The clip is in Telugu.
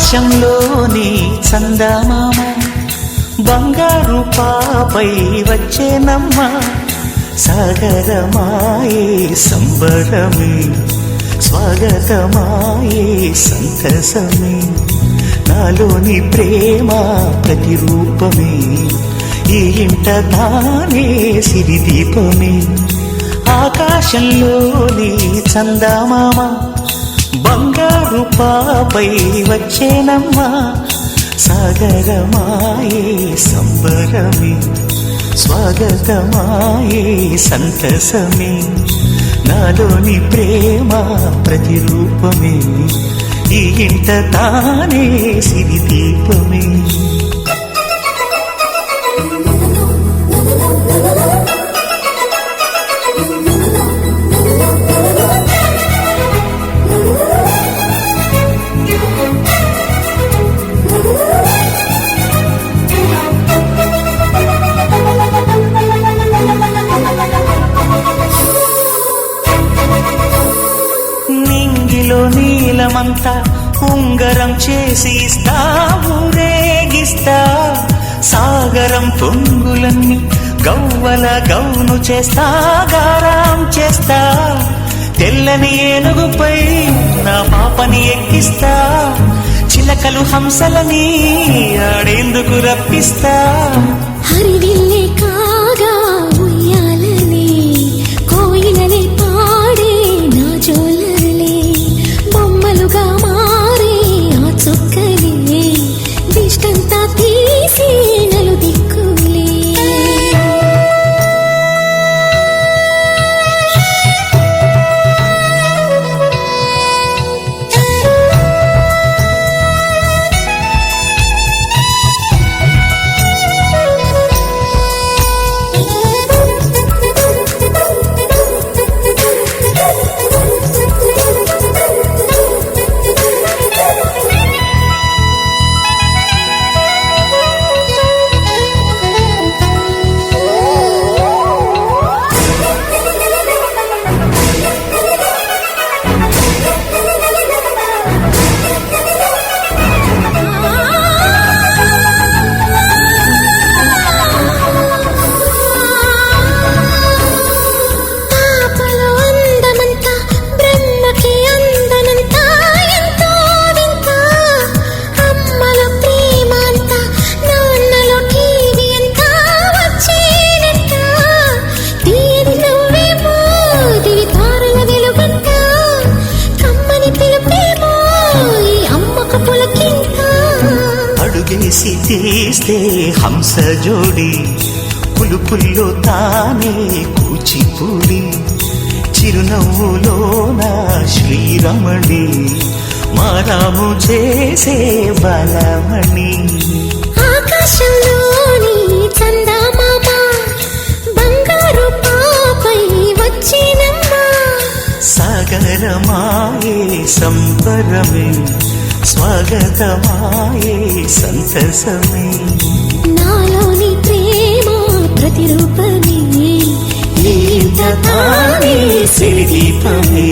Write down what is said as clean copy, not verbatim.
ఆకాశంలోని చందమామ బంగారు పాపై వచ్చేనమ్మ సాగరమాయే సంబరమే స్వాగతమాయే సంతసమే నాలోని ప్రేమ ప్రతిరూపమే ఈ ఇంట తానే సిరిదీపమే ఆకాశంలోని చందమామ బంగారు పాపై వచ్చేనమ్మా సాగరమాయే సంబరమే స్వాగతమాయే సంతసమే నాలోని ప్రేమ ప్రతిరూపమే ఈ ఇంట తానే సిరిదీపమే నీలమంతా ఉంగరం చేసి ఇస్తా ఊరేగిస్తా సాగరం పొంగులన్నీ గవ్వల గౌను చేస్తా గారం చేస్తా తెల్లని ఏనుగుపై నా పాపని ఎక్కిస్తా చిలకలు హంసలని ఆడేందుకు రప్పిస్తా హరివిల్లే కాగా ఉయ్యాలని కోయిలనే పాడే నా జోలలే బొమ్మలుగా మారే ఆ చుక్కలే దిష్టంతా తీసి నలు దిక్కులే అడుగేసి తీస్తే హంస జోడి పులుపుల్లో తానే కూచిపూడి చిరునవ్వులోన శ్రీరమణి మారాము చేసే బలమణి ఆకాశంలోని చందమామ బంగారు పాపై వచ్చినమ్మా సాగరమాయే సంబరమే స్వాగతమాయే సంతసమే నాలోని ప్రేమ ప్రతిరూపమే ఈ ఇంట తానే సిరిదీపమే